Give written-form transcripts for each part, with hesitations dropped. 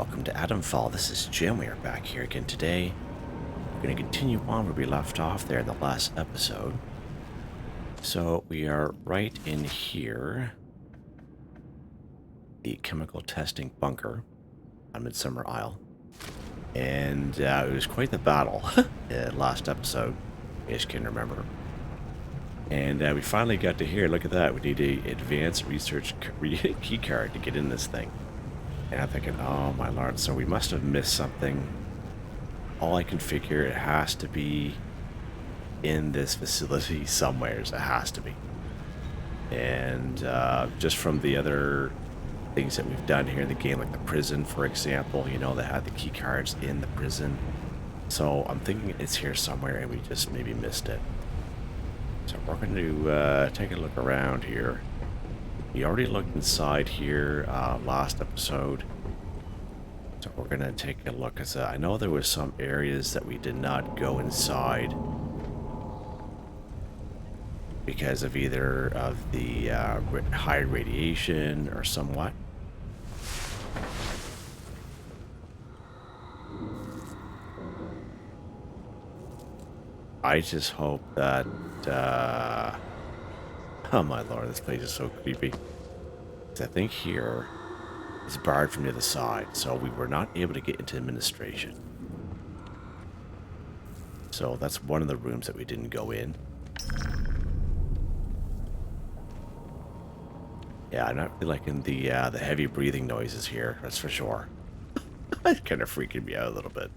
Welcome to Atomfall. This is Jim. We are back here again today. We're going to continue on where we left off there in the last episode. So we are right in here. The chemical testing bunker on Midsummer Isle. And it was quite the battle last episode, you guys can remember. And we finally got to here. Look at that. We need a advanced research keycard to get in this thing. And I'm thinking, oh my lord, so we must have missed something. All I can figure, it has to be in this facility somewhere. It has to be. And just from the other things that we've done here in the game, like the prison, for example, you know, they had the key cards in the prison. So I'm thinking it's here somewhere and we just maybe missed it. So we're going to take a look around here. We already looked inside here last episode. So we're going to take a look. Because I know there was some areas that we did not go inside. Because of either of the high radiation or somewhat. I just hope that... oh my lord, this place is so creepy. I think here is barred from the other side, so we were not able to get into administration. So that's one of the rooms that we didn't go in. Yeah, I'm not really liking the heavy breathing noises here, that's for sure. It's kind of freaking me out a little bit.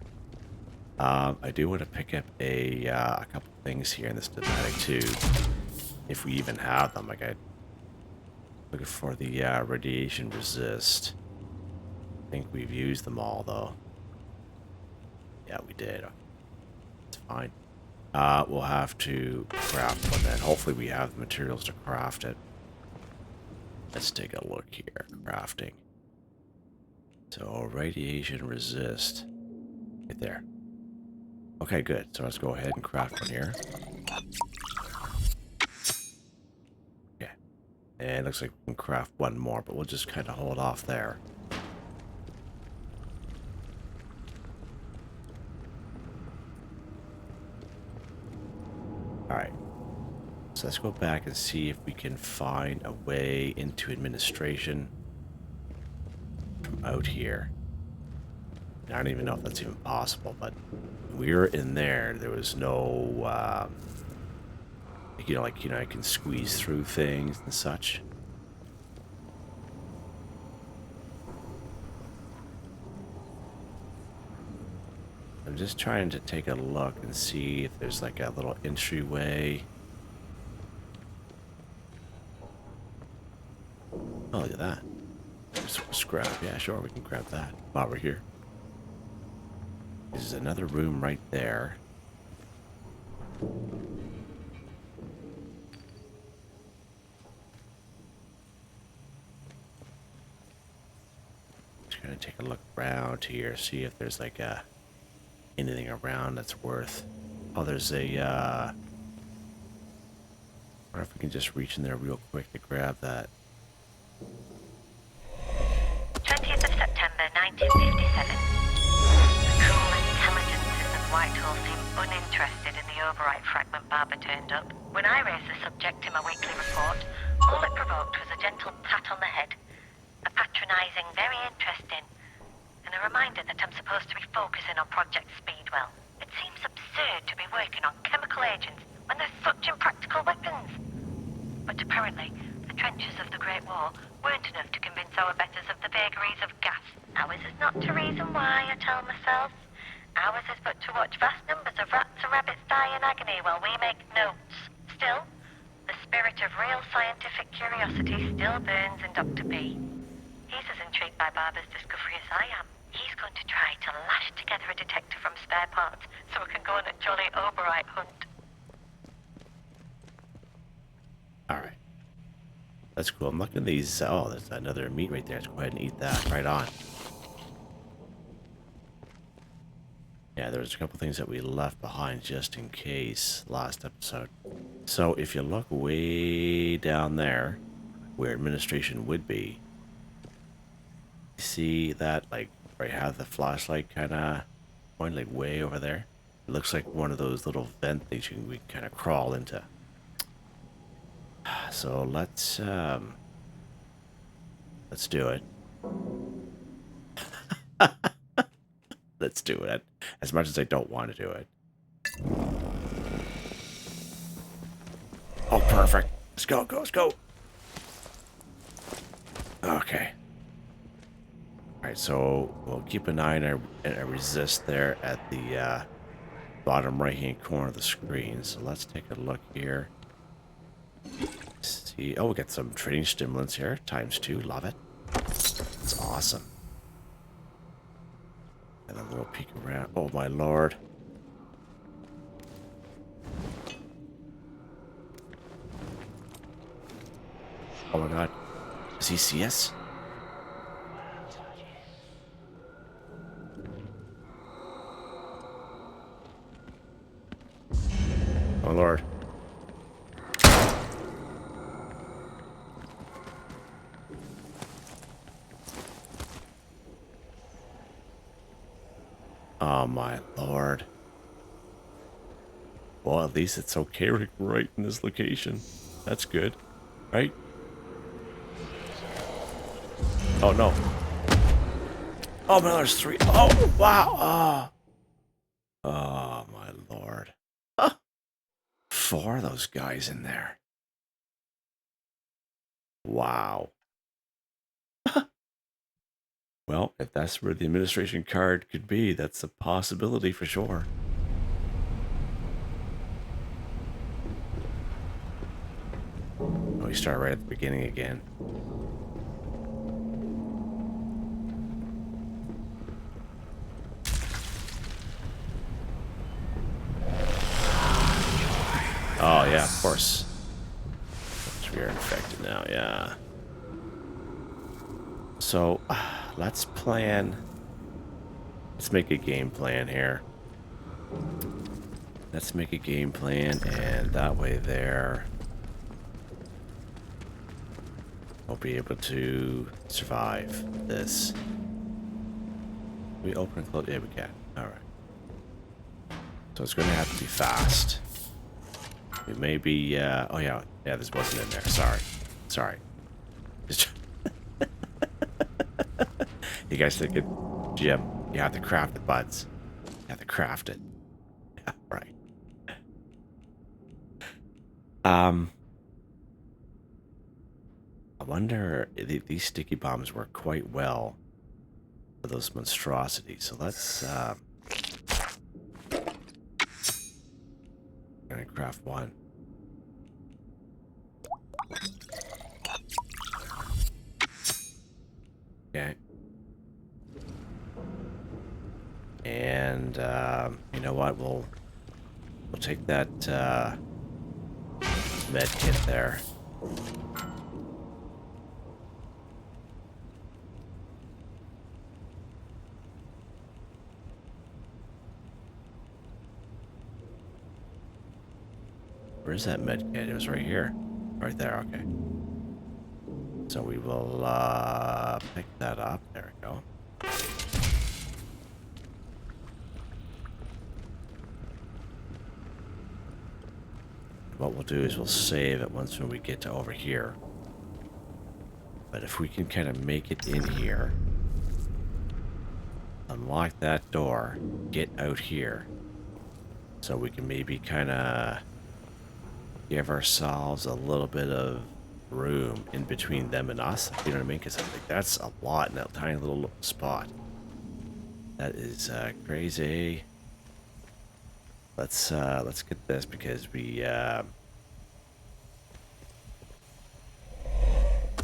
I do want to pick up a couple things here in this pneumatic tube. If we even have them. Like, I'm looking for the radiation resist. I think we've used them all, though. Yeah, we did. It's fine. We'll have to craft one then. Hopefully we have the materials to craft it. Let's take a look here. Crafting. So, radiation resist. Right there. Okay, good. So let's go ahead and craft one here. Okay. And it looks like we can craft one more, but we'll just kind of hold off there. Alright. So let's go back and see if we can find a way into administration from out here. I don't even know if that's even possible, but we were in there. There was no, I can squeeze through things and such. I'm just trying to take a look and see if there's like a little entryway. Oh, look at that. Just grab. Yeah, sure, we can grab that while we're here. There's another room right there. Just gonna take a look around here, see if there's like anything around that's worth. Oh, there's a. I wonder if we can just reach in there real quick to grab that. 20th of September, 1957. Whitehall seemed uninterested in the override fragment Barber turned up. When I raised the subject in my weekly report, all it provoked was a gentle pat on the head, a patronising, very interesting, and a reminder that I'm supposed to be focusing on Project Speedwell. It seems absurd to be working on chemical agents when there's such impractical weapons. But apparently, the trenches of the Great War weren't enough to convince our betters of the vagaries of gas. Ours is not to reason why, I tell myself. Ours is but to watch vast numbers of rats and rabbits die in agony while we make notes. Still, the spirit of real scientific curiosity still burns in Dr. B. He's as intrigued by Barber's discovery as I am. He's going to try to lash together a detector from spare parts so we can go on a jolly override hunt. Alright. That's cool. I'm looking at these. Oh, there's another meat right there. Let's go ahead and eat that. Right on. Yeah, there's a couple things that we left behind just in case last episode. So if you look way down there, where administration would be, see that like I have the flashlight kind of pointed like way over there. It looks like one of those little vent things we kind of crawl into. So let's do it. Let's do it. As much as I don't want to do it. Oh, perfect. Let's go, let's go. Okay. Alright, so we'll keep an eye on a resist there at the bottom right-hand corner of the screen. So let's take a look here. See, oh, we got some trading stimulants here. ×2, love it. It's awesome. And then we'll peek around. Oh, my lord. Oh my god. Does he see us? Oh lord. Oh my lord. Well, at least it's okay right in this location. That's good. Right? Oh no. Oh man, there's 3. Oh wow. Oh my lord. 4 of those guys in there. Wow. Well, if that's where the administration card could be, that's a possibility for sure. Oh, we start right at the beginning again. Oh, yeah, of course. We are infected now, yeah. So, let's plan. Let's make a game plan here. Let's make a game plan, and that way there, we'll be able to survive this. We open and close? Yeah, we can. Alright. So it's going to have to be fast. It may be, oh yeah, this wasn't in there. Sorry. You guys think it, Jim, you have to craft the buds. You have to craft it. Yeah, right. I wonder, these sticky bombs work quite well for those monstrosities. So let's, gonna craft one. Okay. And you know what? We'll take that med kit there. Where's that med kit? It was right here. Right there, okay. So we will pick that up. There we go. What we'll do is we'll save it once when we get to over here. But if we can kind of make it in here, unlock that door, get out here, so we can maybe kind of give ourselves a little bit of room in between them and us. You know what I mean? Because I think that's a lot in that tiny little spot. That is crazy. Let's get this because we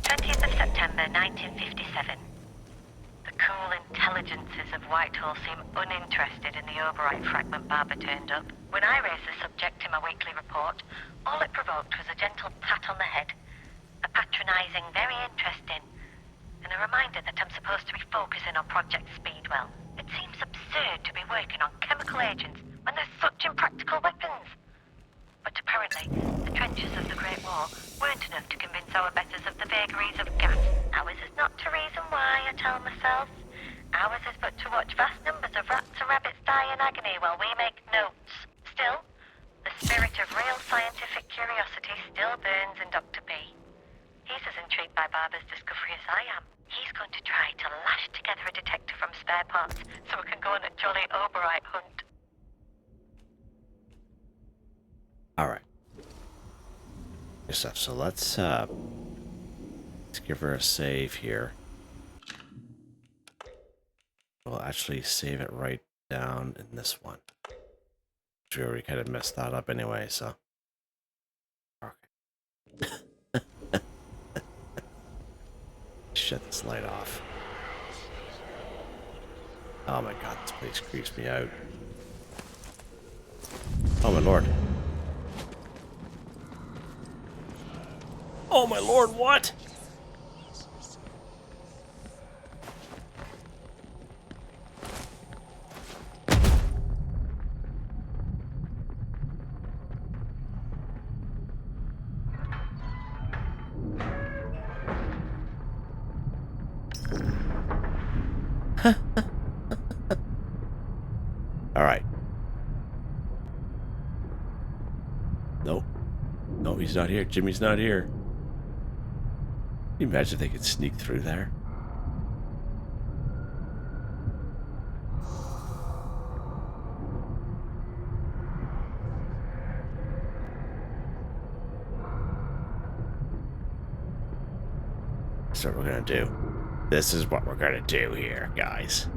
20th of September 1957. The cool intelligences of Whitehall seem uninterested in the override fragment Barber turned up. When I raised the subject in my weekly report, all it provoked was a gentle pat on the head, a patronising very interesting, and a reminder that I'm supposed to be focusing on Project Speedwell. It seems absurd to be working on chemical agents when there's such impractical weapons. But apparently, the trenches of the Great War weren't enough to convince our betters of the vagaries of gas. Now, is it not to reason why, I tell myself? Ours is but to watch vast numbers of rats and rabbits die in agony while we make notes. Still, the spirit of real scientific curiosity still burns in Dr. B. He's as intrigued by Barbara's discovery as I am. He's going to try to lash together a detector from spare parts so we can go on a jolly Oberite hunt. Alright. Good stuff. So let's give her a save here. We'll actually save it right down in this one. We already kind of messed that up anyway, so. Okay. Shut this light off. Oh my god, this place creeps me out. Oh my lord. Oh my lord, what? Alright. Nope. No, he's not here. Jimmy's not here. Can you imagine if they could sneak through there? That's what we're gonna do. This is what we're gonna do here, guys.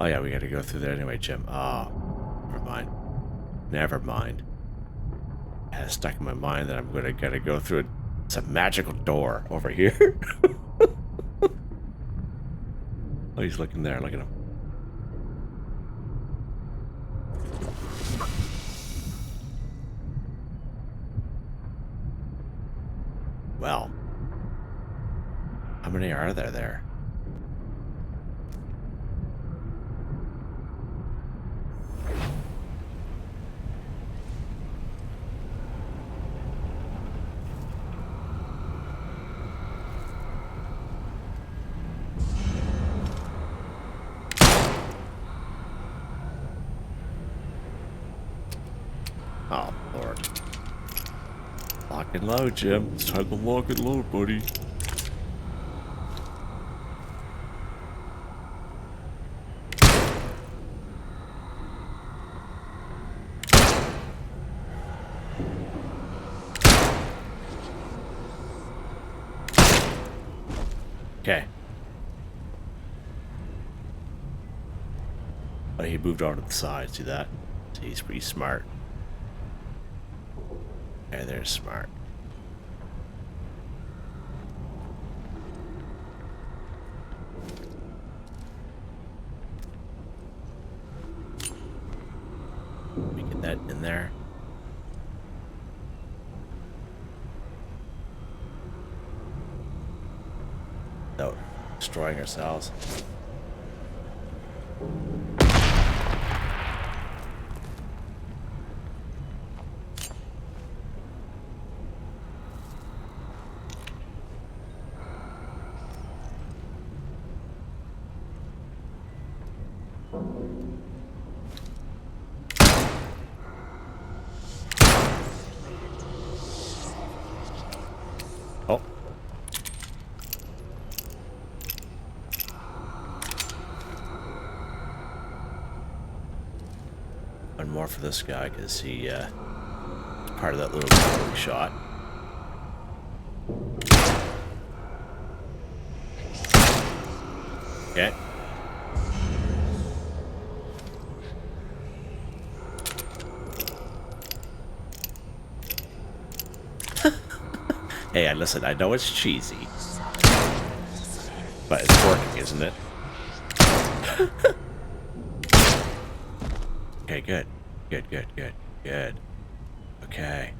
Oh yeah, we gotta go through there anyway, Jim. Oh, never mind. Never mind. I had it stuck in my mind that I'm gotta go through it. It's a magical door over here. Oh, he's looking there. Look at him. Well, how many are there? Oh, Lord. Lock and load, Jim. It's time to lock and load, buddy. Okay. Oh, he moved on to the side. See that? So he's pretty smart. Yeah, they're smart. Let me get that in there. Without destroying ourselves. Oh. One more for this guy, because he, part of that little shot. Okay. Hey, listen, I know it's cheesy, but it's working, isn't it? Okay, good. Good. Okay.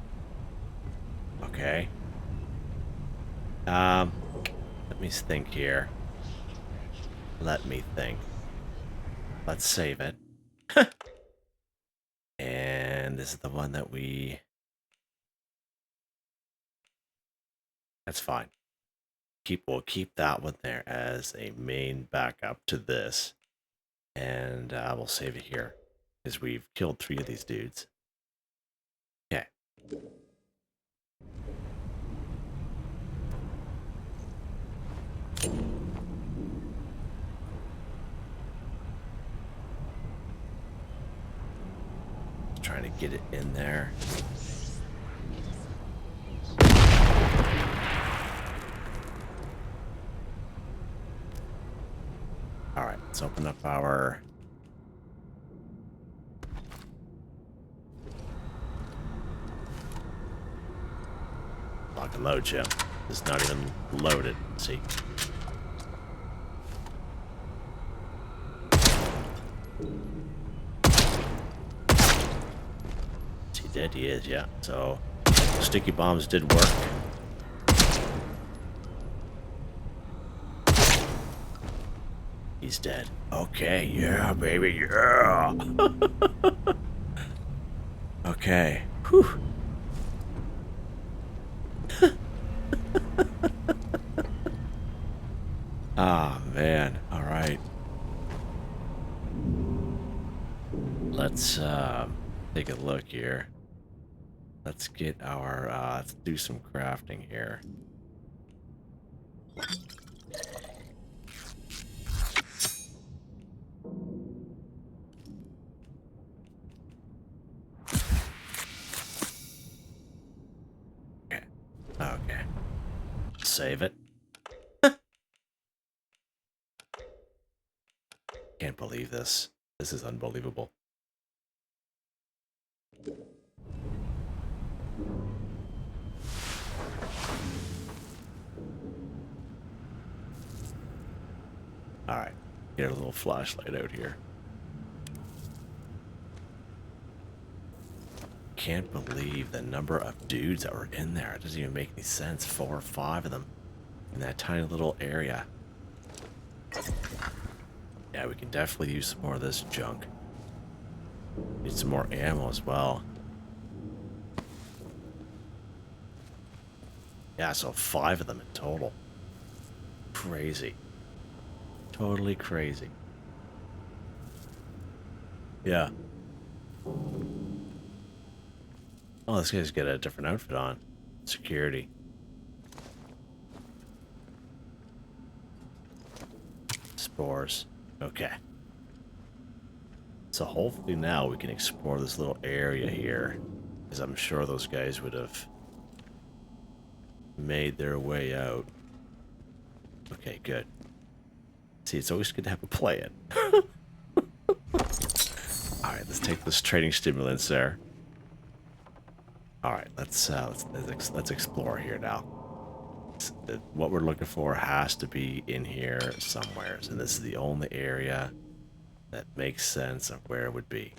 Let me think here. Let me think. Let's save it. And this is the one that we... That's fine. We'll keep that one there as a main backup to this. And we'll save it here. Because we've killed 3 of these dudes. Okay. Trying to get it in there. All right, let's open up our... Lock and load, Jim. It's not even loaded. See? Is he dead? He is, yeah. So, sticky bombs did work. He's dead. Okay, yeah, baby, yeah. Okay. Whew. Ah, man. All right. Let's take a look here. Let's get our, let's do some crafting here. Okay. Save it. Can't believe this. This is unbelievable. Alright. Get a little flashlight out here. Can't believe the number of dudes that were in there. It doesn't even make any sense. 4 or 5 of them in that tiny little area. Yeah, we can definitely use some more of this junk. Need some more ammo as well. Yeah, so 5 of them in total. Crazy. Totally crazy. Yeah. Oh, this guy's got a different outfit on. Security. Spores. Okay. So hopefully now we can explore this little area here. Because I'm sure those guys would have made their way out. Okay, good. See, it's always good to have a plan. Alright, let's take those training stimulants there. Alright, let's explore here now. What we're looking for has to be in here somewhere. And this is the only area that makes sense of where it would be.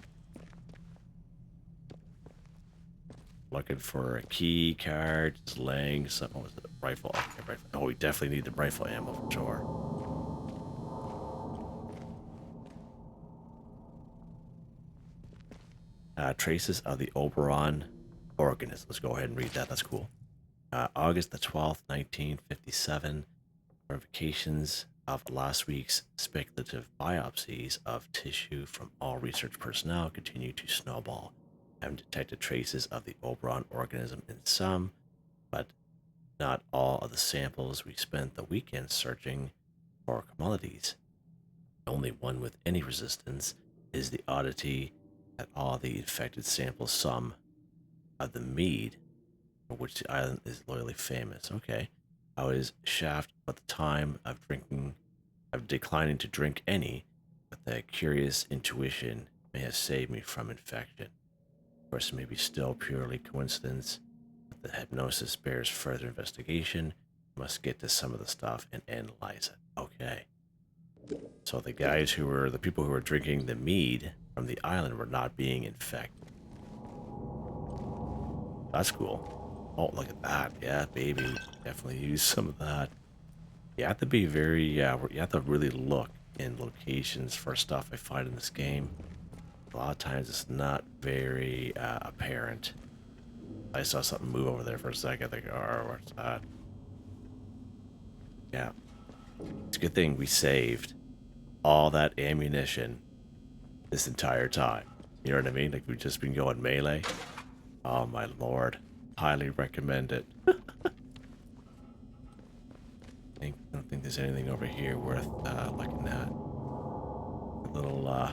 Looking for a key card, just laying some. What was it? Rifle. Okay, rifle. Oh, we definitely need the rifle ammo for sure. Traces of the Oberon organism. Let's go ahead and read that. That's cool. August the 12th, 1957. Verifications of last week's speculative biopsies of tissue from all research personnel continue to snowball. Having detected traces of the Oberon organism in some, but not all of the samples. We spent the weekend searching for commodities. Only one with any resistance is the oddity that all the infected samples, some of the mead for which the island is loyally famous. Okay. I was shaft at the time of declining to drink any, but the curious intuition may have saved me from infection. Of course, it may be still purely coincidence, but the hypnosis bears further investigation. Must get to some of the stuff and analyze it. Okay. So the people who were drinking the mead from the island were not being infected. That's cool. Oh, look at that. Yeah, baby. Definitely use some of that. You have to be very, you have to really look in locations for stuff I find in this game. A lot of times it's not very apparent. I saw something move over there for a second. I think, oh, what's that? Yeah. It's a good thing we saved all that ammunition this entire time. You know what I mean? Like, we've just been going melee. Oh, my lord. Highly recommend it. I don't think there's anything over here worth looking at. A little, oh,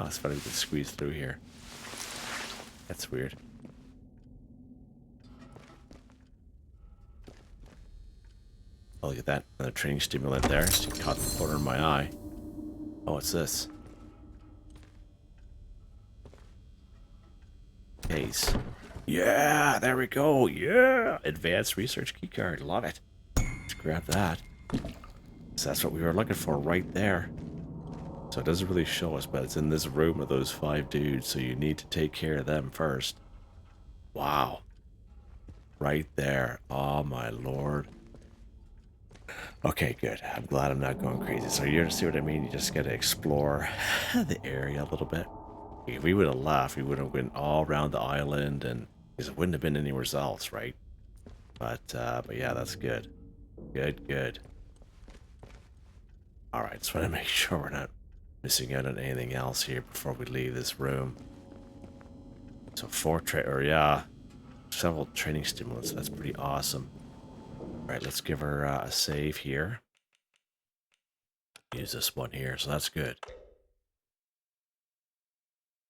it's funny we can squeeze through here. That's weird. Oh, look at that. Another training stimulant there. Just caught the corner of my eye. Oh, what's this? Case. Yeah, there we go. Yeah. Advanced research keycard. Love it. Let's grab that. So that's what we were looking for right there. So it doesn't really show us, but it's in this room with those 5 dudes, so you need to take care of them first. Wow. Right there. Oh, my lord. Okay, good. I'm glad I'm not going crazy. So you see what I mean? You just got to explore the area a little bit. If we would have left, we would have went all around the island, and because it wouldn't have been anywhere else, right? But yeah, that's good. Good. All right, just want to make sure we're not missing out on anything else here before we leave this room. So several training stimulants. That's pretty awesome. All right, let's give her a save here. Use this one here, so that's good.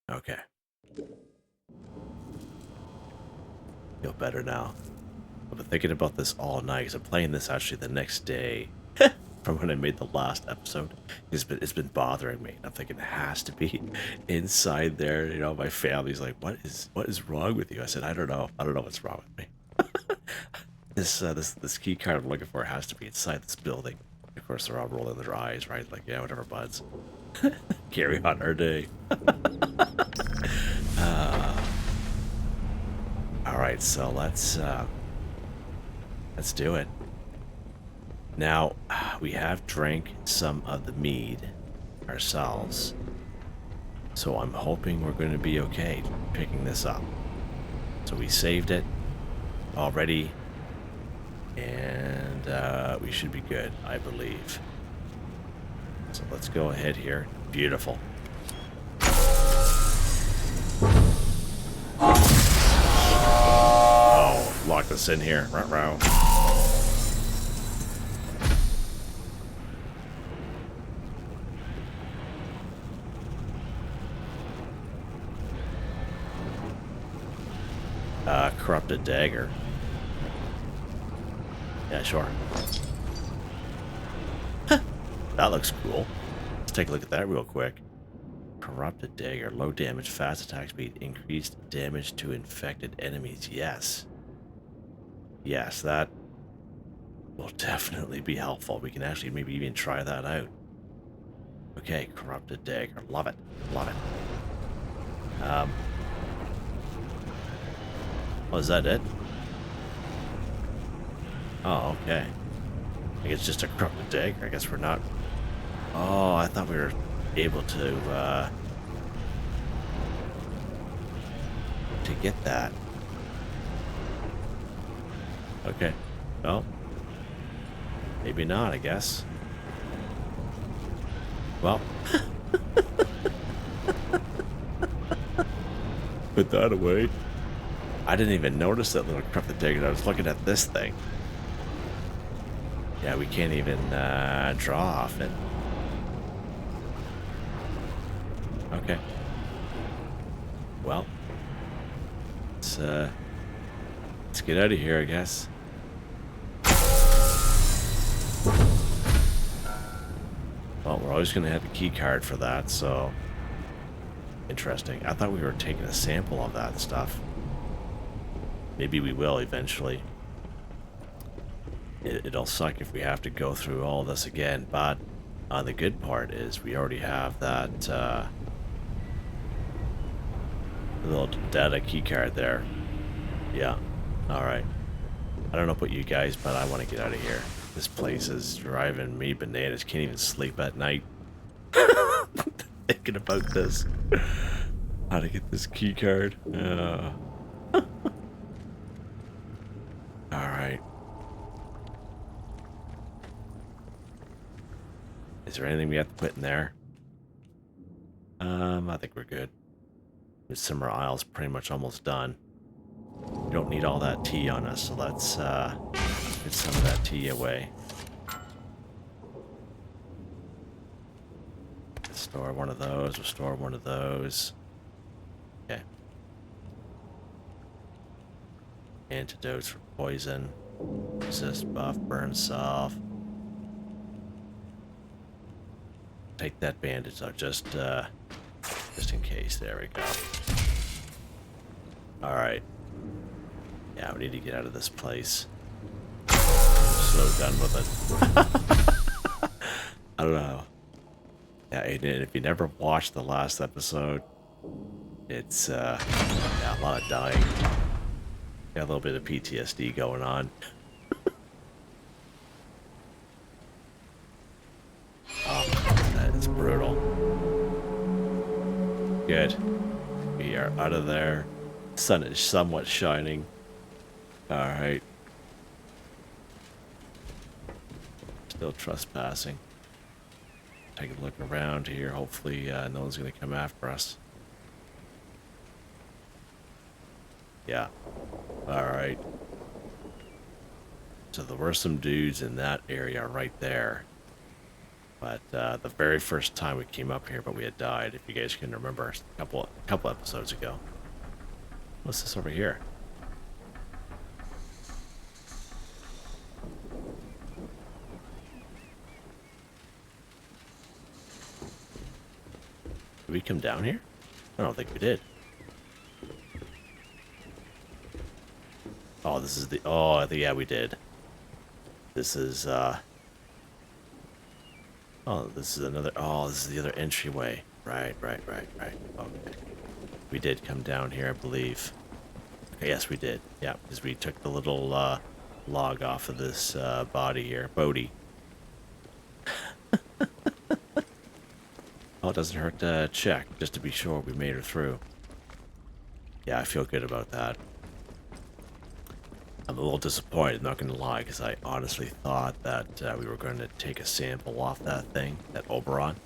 Okay. Feel better now. I've been thinking about this all night, because I'm playing this actually the next day from when I made the last episode. It's been bothering me. I'm thinking it has to be inside there. You know, my family's like, what is wrong with you? I said, I don't know what's wrong with me. This key card I'm looking for has to be inside this building. Of course, they're all rolling their eyes, right? Like, yeah, whatever, buds. Carry on our day. All right, so let's do it. Now, we have drank some of the mead ourselves, so I'm hoping we're going to be okay picking this up. So we saved it already, and we should be good, I believe. So let's go ahead here. Beautiful. Oh, lock us in here. Ruh-roh. Corrupted Dagger. Yeah, sure. That looks cool. Let's take a look at that real quick. Corrupted Dagger. Low damage, fast attack speed, increased damage to infected enemies. Yes. Yes, that will definitely be helpful. We can actually maybe even try that out. Okay, Corrupted Dagger. Love it. Love it. Oh, is that it? Oh, okay. I think it's just a Corrupted Dagger. I guess we're not... Oh, I thought we were able to get that. Okay. Well, maybe not, I guess. Well. Put that away. I didn't even notice that little Corrupted Dagger. I was looking at this thing. Yeah, we can't even draw off it. Okay. Well, let's get out of here, I guess. Well, we're always going to have a key card for that, so interesting. I thought we were taking a sample of that stuff. Maybe we will eventually. It'll suck if we have to go through all this again, but the good part is we already have that little data key card there. Yeah. All right. I don't know about you guys, but I want to get out of here. This place is driving me bananas. Can't even sleep at night. Thinking about this. How to get this key card. Alright. Is there anything we have to put in there? I think we're good. Midsummer Isle's pretty much almost done. We don't need all that tea on us, so let's get some of that tea away. Restore one of those, restore one of those. Okay. Antidotes for poison. Resist, buff, burn, self. Take that bandage out, just in case. There we go. Alright. Yeah, we need to get out of this place. I'm so done with it. I don't know. Yeah, and if you never watched the last episode, it's yeah, a lot of dying. Got a little bit of PTSD going on. Oh, that is brutal. Good. We are out of there. Sun is somewhat shining. Alright. Still trespassing. Take a look around here. Hopefully no one's going to come after us. Yeah. Alright. So there were some dudes in that area right there. But the very first time we came up here, but we had died, if you guys can remember, a couple episodes ago. What's this over here? Did we come down here? I don't think we did. Oh, this is the... Oh, I think, yeah, we did. This is, Oh, this is another... Oh, this is the other entryway. Right. Okay. We did come down here, I believe. Okay, yes, we did. Yeah, because we took the little, log off of this, body here. Bodie. Oh, it doesn't hurt to check, just to be sure we made her through. Yeah, I feel good about that. I'm a little disappointed, not going to lie, because I honestly thought that we were going to take a sample off that thing, that Oberon.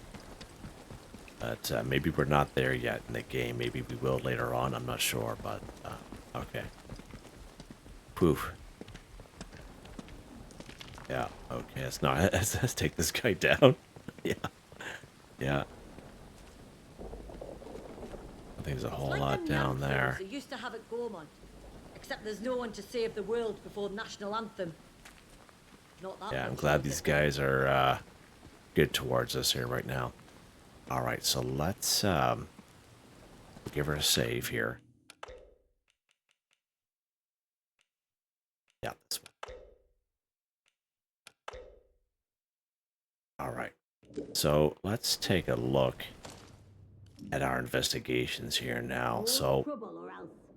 But maybe we're not there yet in the game. Maybe we will later on, I'm not sure, but okay. Poof. Yeah, okay, let's take this guy down. Yeah. I think there's a whole lot down there. They used to have at Gormont, except there's no one to save the world before the national anthem. Not that. Yeah, I'm glad these guys are good towards us here right now. All right, so let's give her a save here. Yeah, this one. All right. So let's take a look at our investigations here now. So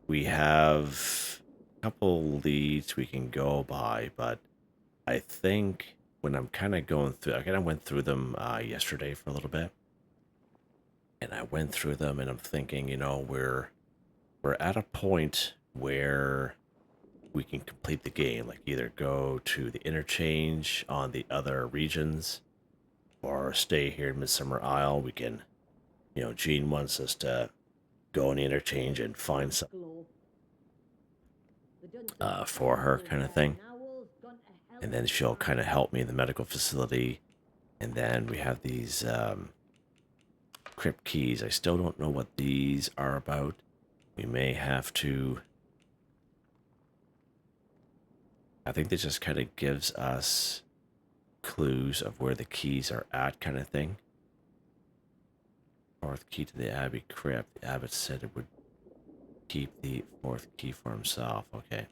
we have a couple leads we can go by, but I think when I'm kind of going through, I kind of went through them yesterday for a little bit, and I went through them and I'm thinking, you know, we're at a point where we can complete the game, like either go to the interchange on the other regions or stay here in Midsummer Isle. We can, you know, Jean wants us to go on the interchange and find some for her kind of thing. And then she'll kind of help me in the medical facility. And then we have these Crypt keys. I still don't know what these are about. We may have to... I think this just kind of gives us clues of where the keys are at kind of thing. Fourth key to the Abbey Crypt. The abbot said it would keep the fourth key for himself. Okay.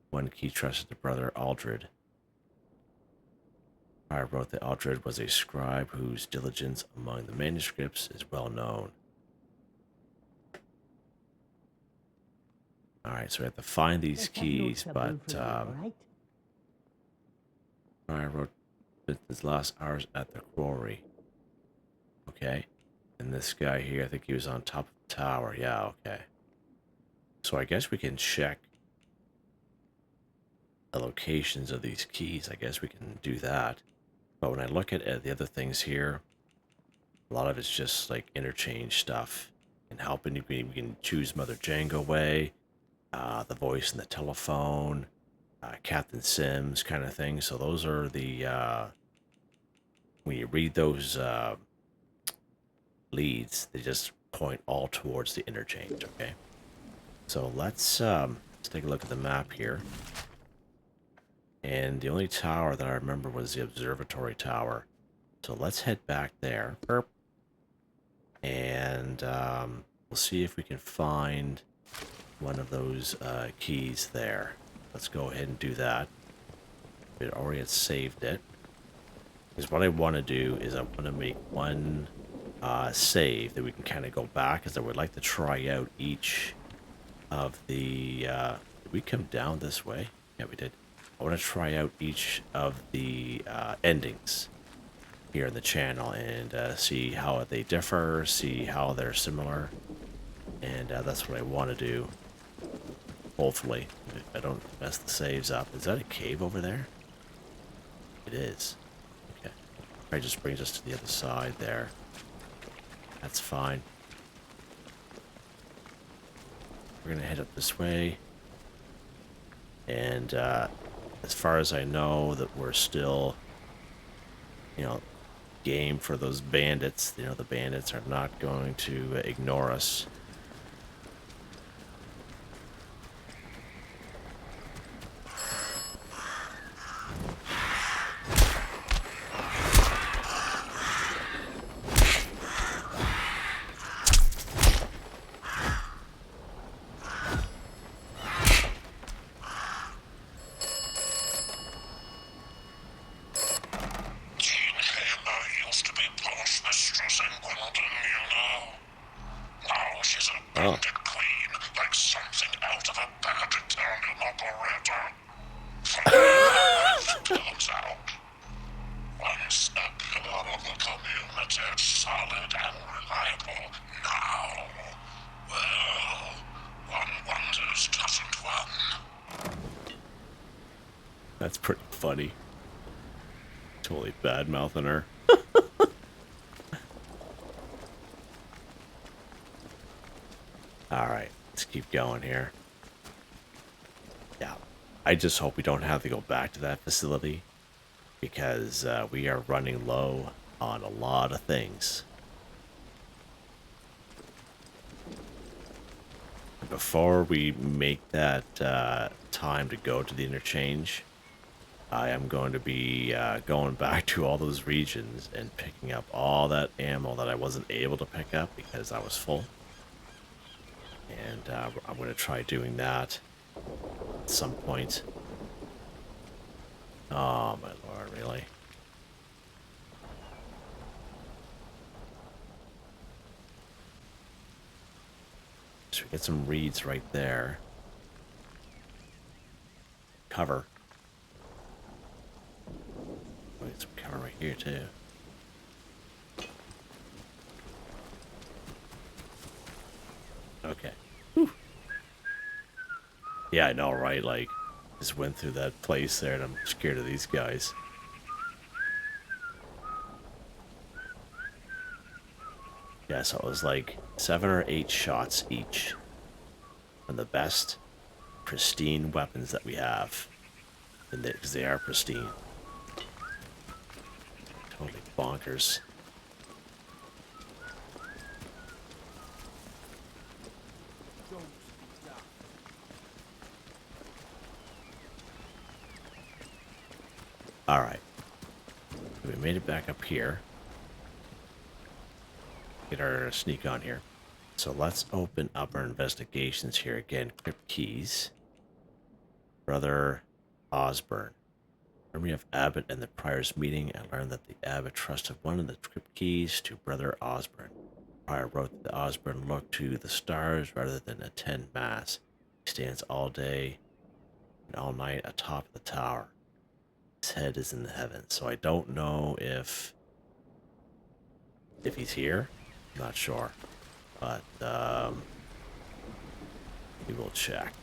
One key trusted to Brother Aldred. I wrote that Aldred was a scribe whose diligence among the manuscripts is well known. Alright, so we have to find these keys, but Prior wrote his last hours at the quarry. Okay. And this guy here, I think he was on top of the tower. Yeah, okay. So I guess we can check the locations of these keys. I guess we can do that. But when I look at the other things here, a lot of it's just like interchange stuff and helping. We can choose Mother Jango way, the voice in the telephone, Captain Sims kind of thing. So those are the, when you read those leads, they just point all towards the interchange, okay? So let's take a look at the map here. And the only tower that I remember was the observatory tower. So let's head back there. Burp. And we'll see if we can find one of those keys there. Let's go ahead and do that. It already had saved it. Because what I want to do is I want to make one save that we can kind of go back, because I would like to try out each of the... did we come down this way? Yeah, we did. I want to try out each of the endings here in the channel and see how they differ, see how they're similar, and that's what I want to do. Hopefully, if I don't mess the saves up. Is that a cave over there? It is. Okay. Probably just brings us to the other side there. That's fine. We're gonna head up this way, and as far as I know, that we're still, you know, game for those bandits. You know, the bandits are not going to ignore us. That's pretty funny. Totally bad-mouthing her. Alright, let's keep going here. Yeah, I just hope we don't have to go back to that facility, because we are running low on a lot of things. Before we make that time to go to the interchange, I am going to be going back to all those regions and picking up all that ammo that I wasn't able to pick up because I was full. And I'm going to try doing that at some point. Oh my lord, really? So we get some reeds right there. Cover. We get some cover right here too. Okay. Whew. Yeah, I know, right? Like, just went through that place there and I'm scared of these guys. Yeah, so it was like 7 or 8 shots each. And the best pristine weapons that we have. And because they are pristine. Totally bonkers. Alright. We made it back up here. Get our sneak on here. So let's open up our investigations here again. Crypt keys. Brother Osbern. Memory of Abbot and the Prior's meeting, I learned that the Abbot trusted one of the crypt keys to Brother Osbern. Prior wrote that Osbern looked to the stars rather than attend Mass. He stands all day and all night atop the tower. His head is in the heavens, so I don't know if he's here. I'm not sure, but we will check.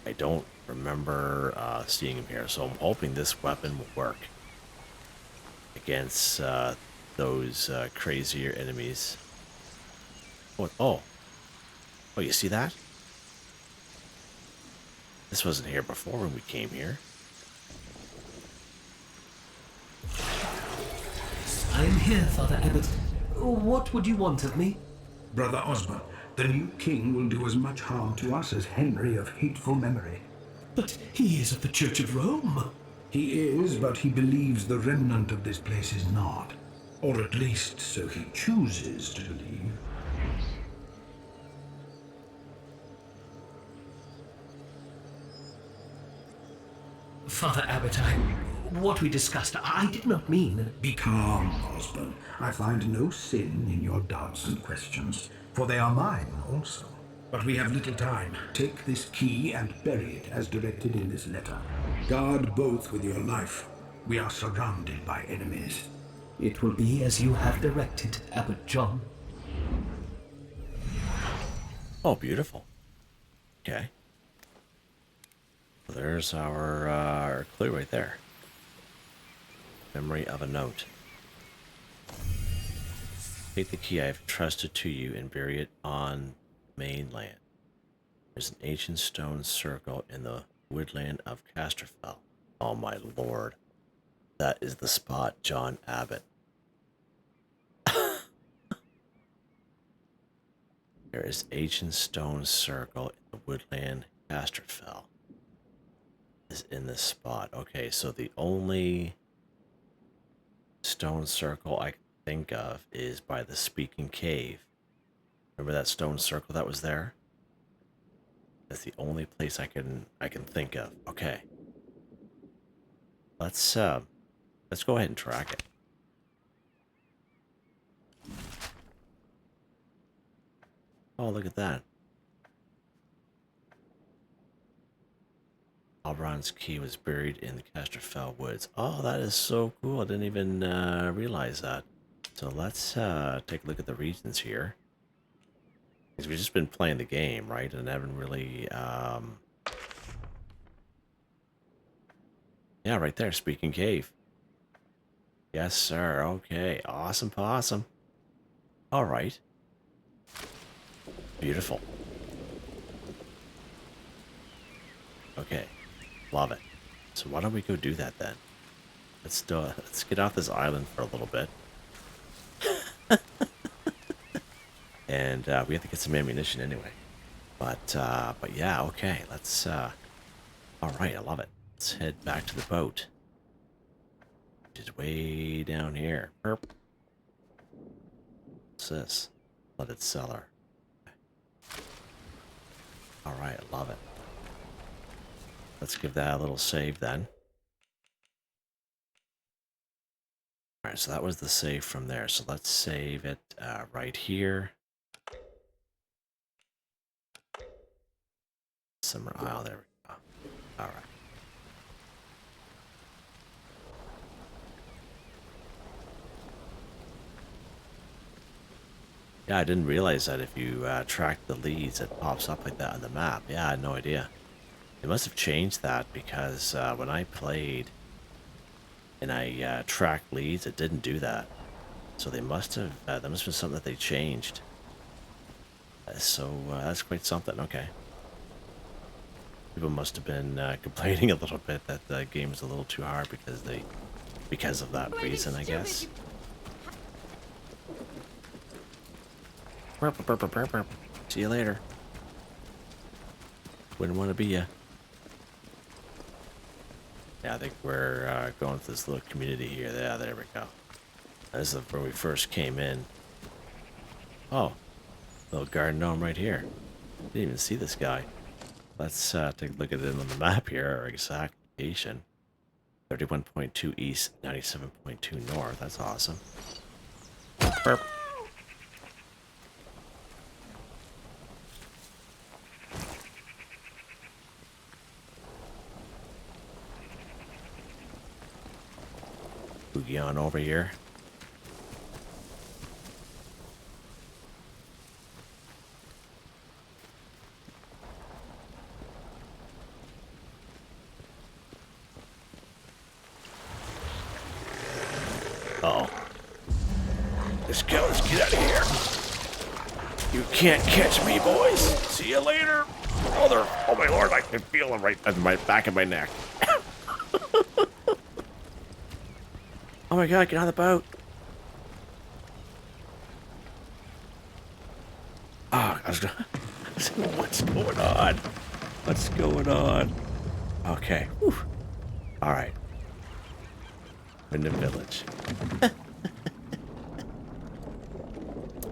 I don't remember seeing him here, so I'm hoping this weapon will work against those crazier enemies. Oh, you see that? This wasn't here before when we came here. I am here, Father Abbot. What would you want of me? Brother Osbern, the new king will do as much harm to us as Henry of hateful memory. But he is of the Church of Rome. He is, but he believes the remnant of this place is not. Or at least so he chooses to believe. Father Abbot, what we discussed, I did not mean... Be calm, Osbern. I find no sin in your doubts and questions, for they are mine also. But we have little time. Take this key and bury it as directed in this letter. Guard both with your life. We are surrounded by enemies. It will be as you have directed, Abbot John. Oh, beautiful. Okay. There's our clue right there. Memory of a note. Take the key I have entrusted to you and bury it on mainland. There's an ancient stone circle in the woodland of Casterfell. Oh my lord. That is the spot, John Abbott. There is ancient stone circle in the woodland Casterfell. Is in this spot. Okay, so the only stone circle I can think of is by the Speaking Cave. Remember that stone circle that was there? That's the only place I can think of. Okay. Let's go ahead and track it. Oh, look at that. Albrand's key was buried in the Casterfell woods. Oh, that is so cool. I didn't even realize that. So let's take a look at the regions here. Because we've just been playing the game, right? And haven't really... Yeah, right there. Speaking Cave. Yes, sir. Okay. Awesome possum. All right. Beautiful. Okay. Love it. So why don't we go do that then? Let's get off this island for a little bit. And we have to get some ammunition anyway. But yeah, okay. Let's all right, I love it. Let's head back to the boat. Which is way down here. Perp. What's this? Flooded cellar. All right, I love it. Let's give that a little save then. All right, so that was the save from there. So let's save it right here. Summer Isle, there we go. All right. Yeah, I didn't realize that if you track the leads, it pops up like that on the map. Yeah, I had no idea. They must have changed that because when I played and I tracked leads, it didn't do that. So they must have, that must have been something that they changed. So that's quite something, okay. People must have been complaining a little bit that the game is a little too hard because of that reason, I guess. See you later. Wouldn't want to be ya. Yeah, I think we're going to this little community here. Yeah, there we go. This is where we first came in. Oh, little garden gnome right here. Didn't even see this guy. Let's take a look at it on the map here. Our exact location. 31.2 east, 97.2 north. That's awesome. Burp. boogie on over here. Uh-oh. Let's go. Let's get out of here. You can't catch me, boys. See you later. Oh my lord, I can feel them right at my back of my neck. Oh my god, get on the boat. Oh, what's going on? What's going on? Okay. Whew. All right. In the village.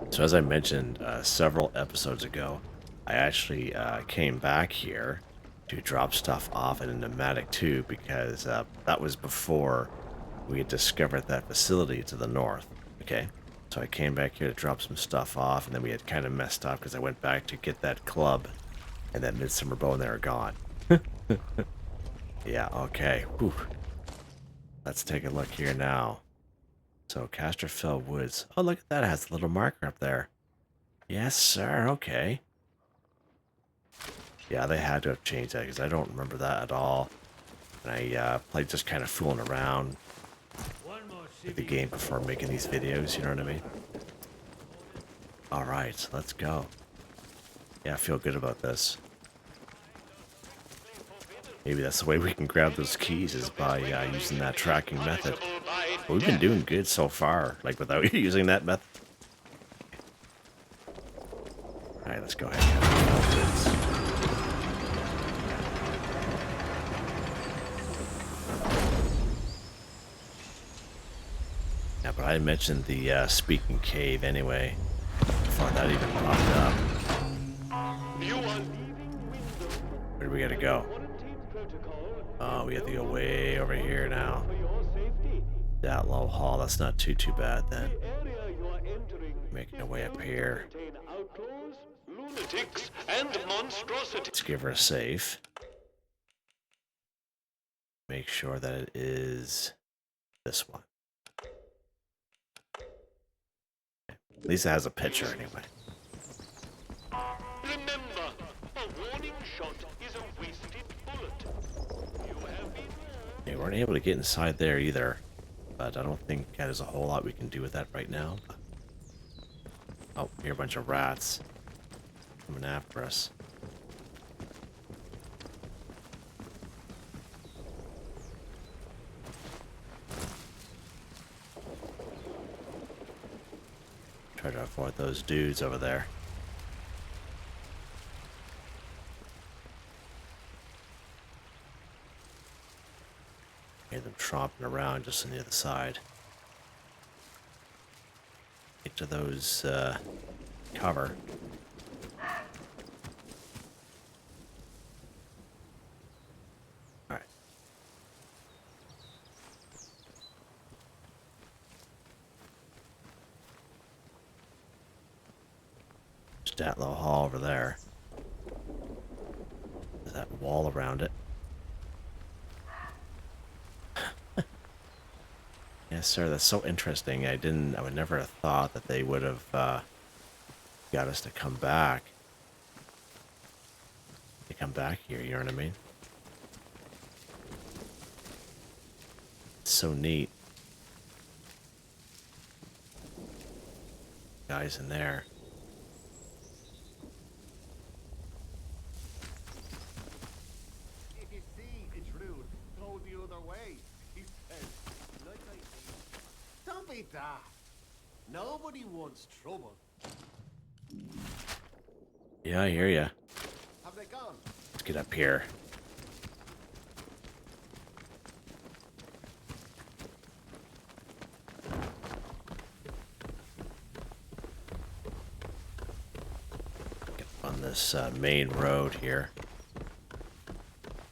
So as I mentioned several episodes ago, I actually came back here to drop stuff off in a pneumatic tube because that was before we had discovered that facility to the north. Okay, so I came back here to drop some stuff off, and then we had kind of messed up because I went back to get that club and that Midsummer bow, and they were gone. Yeah, okay. Whew. Let's take a look here now. So Casterfell Woods. Oh, look at that. It has a little marker up there. Yes, sir. Okay. Yeah, they had to have changed that because I don't remember that at all. And I played just kind of fooling around with the game before making these videos, you know what I mean? Alright, let's go. Yeah, I feel good about this. Maybe that's the way we can grab those keys, is by using that tracking method. But we've been doing good so far, like without using that method. Alright, let's go ahead. Yeah, but I mentioned the speaking cave anyway, before that even popped up. Where do we gotta go? Oh, we have to go way over here now. That low hall, that's not too bad then. Making our way up here. Let's give her a save. Make sure that it is this one. At least it has a picture anyway. Remember, a warning shot is a wasted bullet. You have been... We weren't able to get inside there either, but I don't think there's a whole lot we can do with that right now. Oh, here are a bunch of rats coming after us. Try to avoid those dudes over there. Hear them tromping around just on the other side. Get to those cover. Alright. Statlow Hall over there. There's that wall around it. Yes, sir. That's so interesting. I would never have thought that they would have got us to come back. They come back here, you know what I mean? It's so neat. Guys in there. Nobody wants trouble. Yeah, I hear ya. Have they gone? Let's get up here. Get on this main road here.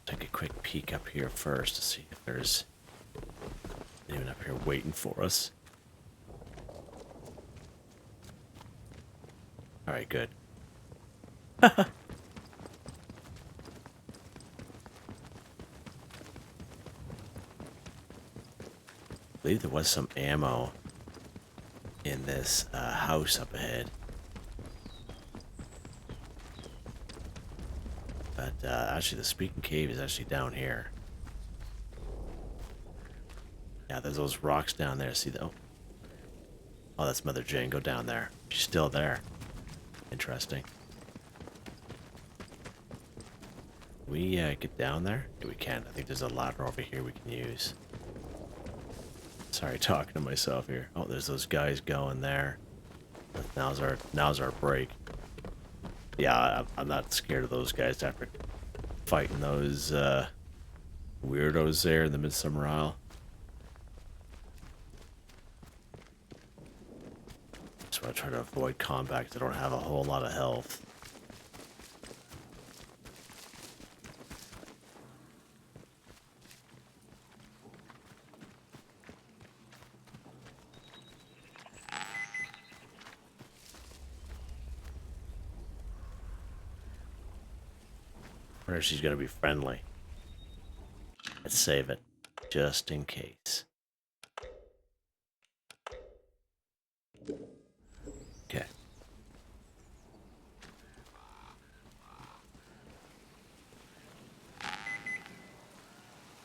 Take a quick peek up here first to see if there's anyone up here waiting for us. Alright, good. believe there was some ammo in this house up ahead. But actually the Speaking Cave is actually down here. Yeah, there's those rocks down there. See though? Oh, that's Mother Jane. Go down there. She's still there. Interesting. Can we get down there? Yeah, we can. I think there's a ladder over here we can use. Sorry, talking to myself here. Oh, there's those guys going there. But now's our break. Yeah, I'm not scared of those guys after fighting those weirdos there in the Midsummer Isle. Just want to try to avoid combat because I don't have a whole lot of health. Or she's gonna be friendly. Let's save it, just in case. Okay.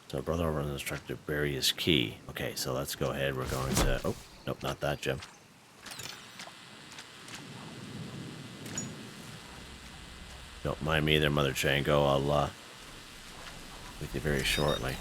So brother over instructed to bury his key. Okay, so let's go ahead. We're going to... Oh, nope, not that, Jim. Don't mind me there, Mother Chango. I'll with you very shortly.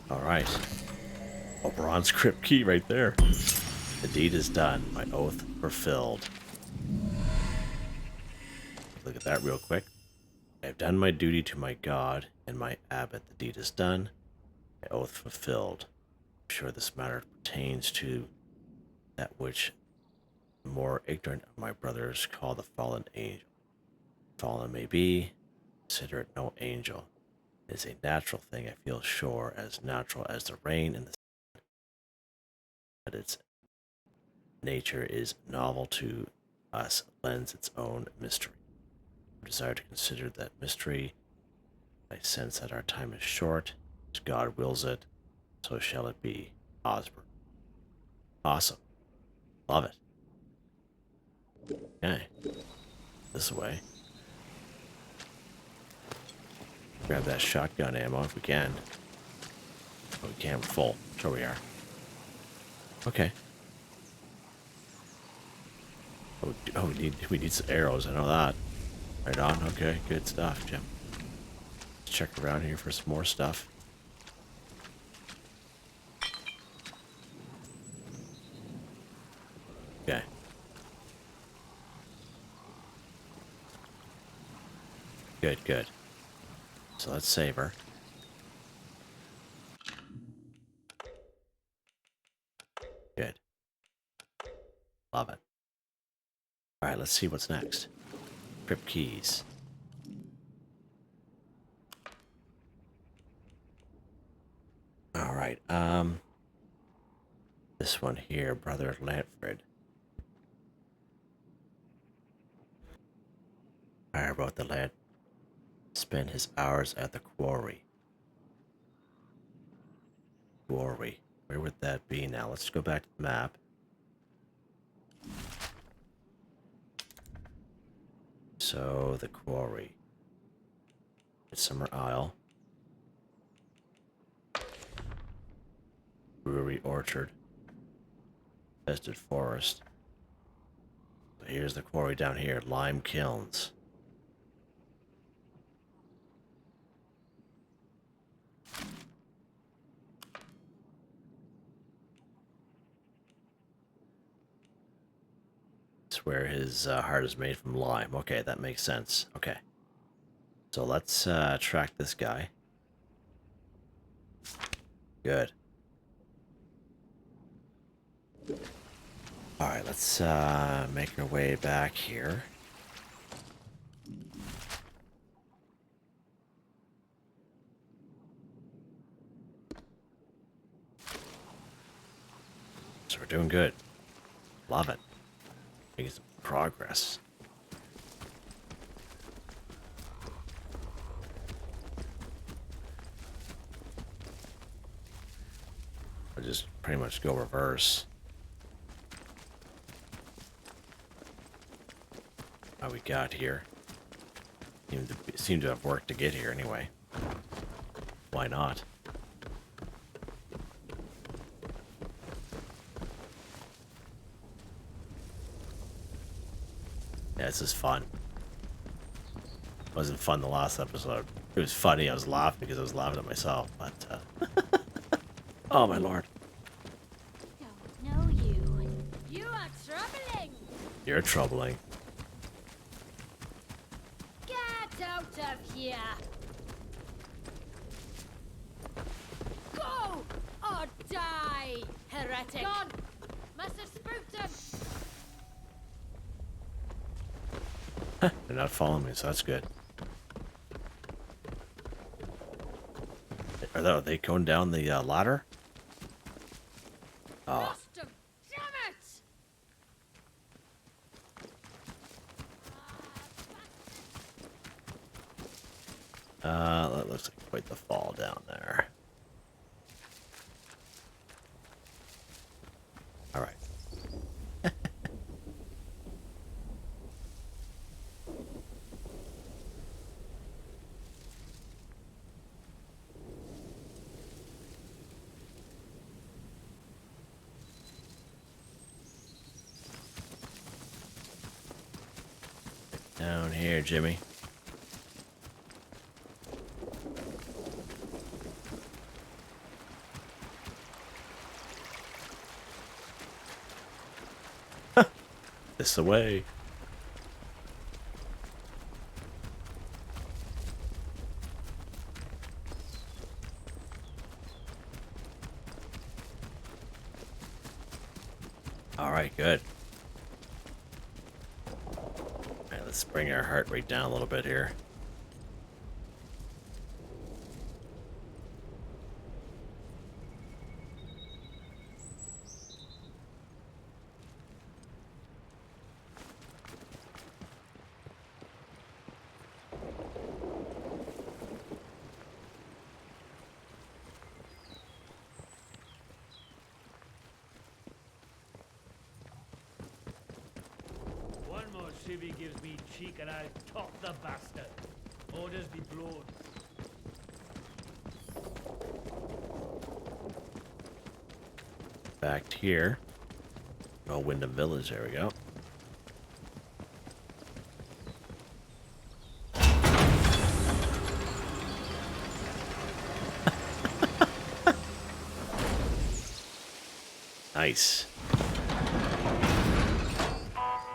All right. Oberon's crypt key right there. The deed is done. My oath fulfilled. Look at that real quick. I have done my duty to my God and my abbot. The deed is done. My oath fulfilled. I'm sure this matter pertains to that which the more ignorant of my brothers call the fallen angel. Fallen may be, consider it no angel. It is a natural thing, I feel sure, as natural as the rain and the sun. But its nature is novel to us, lends its own mystery. I desire to consider that mystery. I sense that our time is short. As God wills it, so shall it be. Osbern. Awesome. Love it. Okay. This way. Grab that shotgun ammo if we can. Oh, we can't. We're full. Sure we are. Okay. Oh, we need some arrows. I know that. Right on. Okay, good stuff, Jim. Let's check around here for some more stuff. Okay. Good, good. So let's save her. Good. Love it. Alright, let's see what's next. Crypt keys. Alright, this one here, Brother Lantfred. I wrote the lad spent his hours at the quarry. Quarry. Where would that be now? Let's go back to the map. So, the quarry. Midsummer Isle. Brewery Orchard. Infested Forest. So here's the quarry down here. Lime Kilns. It's where his heart is made from lime. Okay, that makes sense. Okay. So let's track this guy. Good. Alright, let's make our way back here. So we're doing good. Love it. Making some progress. I'll just pretty much go reverse. How we got here. Seemed to have worked to get here anyway. Why not? Yeah, this is fun. Wasn't fun the last episode. It was funny. I was laughing because I was laughing at myself. But oh my lord! Don't know you. You are troubling. You're troubling. Get out of here. Go or die, heretic. Gone. Must have spooked him. They're not following me, so that's good. Are they going down the ladder? Oh. Lost him. Damn it! That looks like quite the fall down there. All right. Down here, Jimmy. This away. All right, good. Let's bring our heart rate down a little bit here. Civvy gives me cheek and I'll top the bastard. Orders be blown. Back here. Oh, Wyndham Village, there we go. Nice.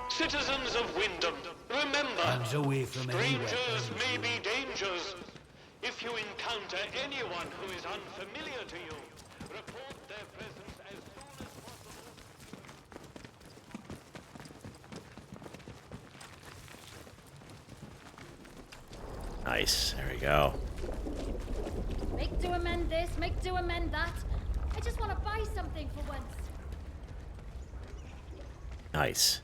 Citizens of Wyndham, remember, Away from strangers may be dangers. If you encounter anyone who is unfamiliar to you, report their presence as soon as possible. Nice. There we go. Make do amend this, make do amend that. I just want to buy something for once. Nice.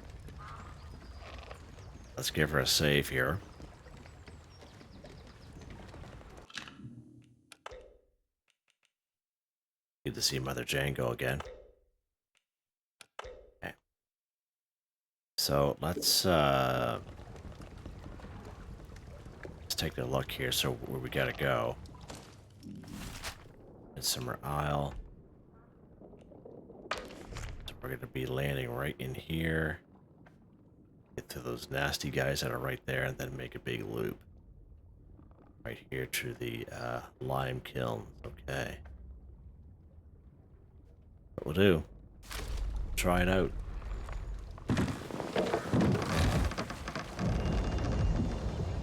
Let's give her a save here. Good to see Mother Jane go again. Okay. So let's take a look here. So where we gotta go? Midsummer Isle. So we're gonna be landing right in here. Get to those nasty guys that are right there, and then make a big loop. Right here to the lime kilns. Okay. What we'll do. Try it out.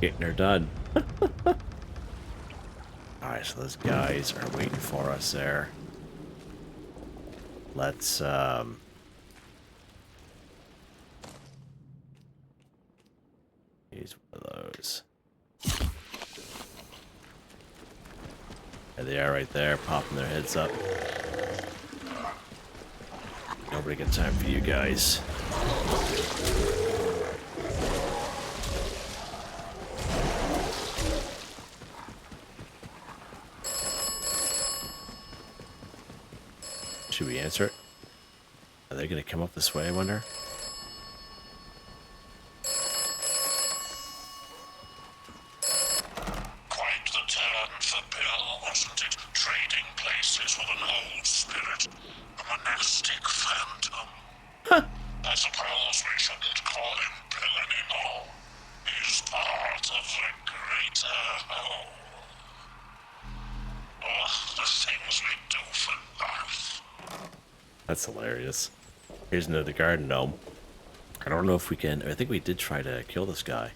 Getting her done. Alright, so those guys are waiting for us there. Let's use one of those. There they are right there, popping their heads up. really got time for you guys. Should we answer it? Are they going to come up this way, I wonder? Quite the turn for Bill, wasn't it? Trading places with an old spirit, a monastic phantom. Huh. I suppose we shouldn't call him Bill anymore. He's part of the greater whole. Oh, the things we do for life. That's hilarious. Here's another garden gnome. I don't know if we can... I think we did try to kill this guy.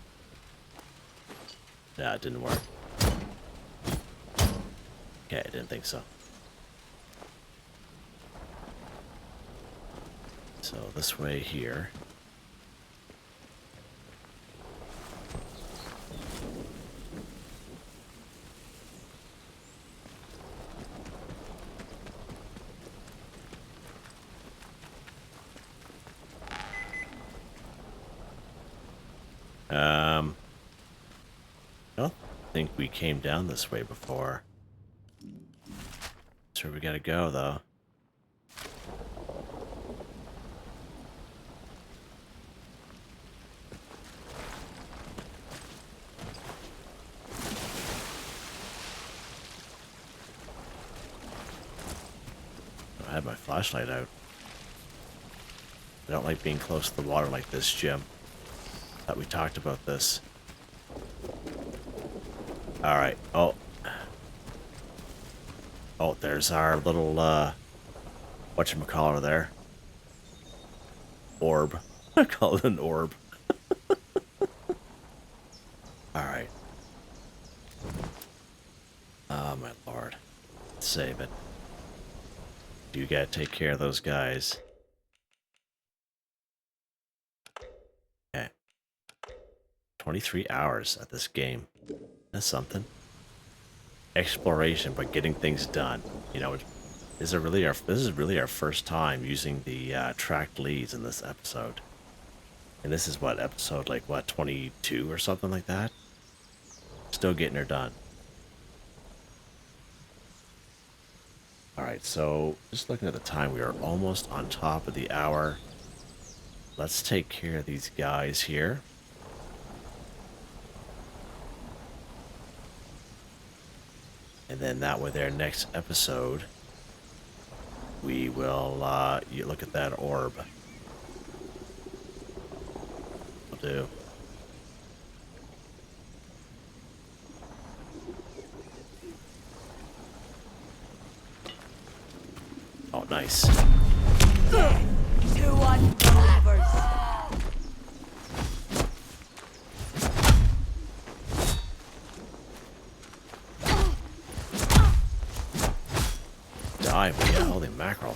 Nah, it didn't work. Okay, I didn't think so. So this way here. I don't think we came down this way before. That's where we gotta go, though. I had my flashlight out. I don't like being close to the water like this, Jim. Thought we talked about this. Alright. Oh, there's our little, whatchamacallit there. Orb. I call it an orb. Alright. Oh, my lord. Save it. You gotta take care of those guys. Okay. 23 hours at this game. That's something. Exploration, but getting things done. You know, this is really our first time using the tracked leads in this episode. And this is what, episode like what, 22 or something like that? Still getting her done. Alright, so just looking at the time, we are almost on top of the hour. Let's take care of these guys here. And then that way there, next episode, we will, you look at that orb. Will do. Oh, nice. 2 unbelievers. Die, but yeah, holy mackerel.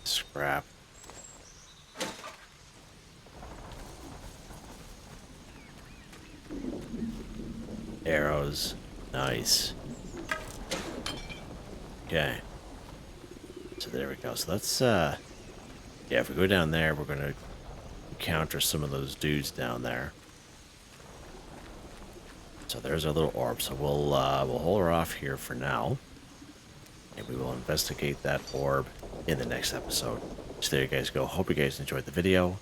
Scrap. Arrows. Nice. Okay. So there we go. So let's, yeah, if we go down there, we're gonna encounter some of those dudes down there. So there's our little orb. So we'll hold her off here for now, and we will investigate that orb in the next episode. So there you guys go. Hope you guys enjoyed the video.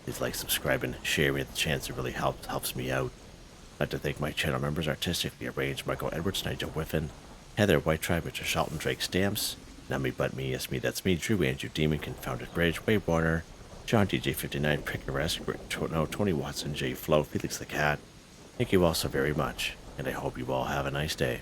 Please like, subscribe, and share with the chance. It really helps me out. I'd like to thank my channel members: Artistically Arranged, Michael Edwards, Nigel Wiffen, Heather, Whitetribe, Richard Shelton, Drake Stamps, NotMeButMeYesMeThatsMe, Drew, Andrew Demon, Confoundedbridge, Wave Warner, John DJ59, Picquerist, Gwen Trutnau, Tony Watson, J Flow, Felix the Cat. Thank you all so very much, and I hope you all have a nice day.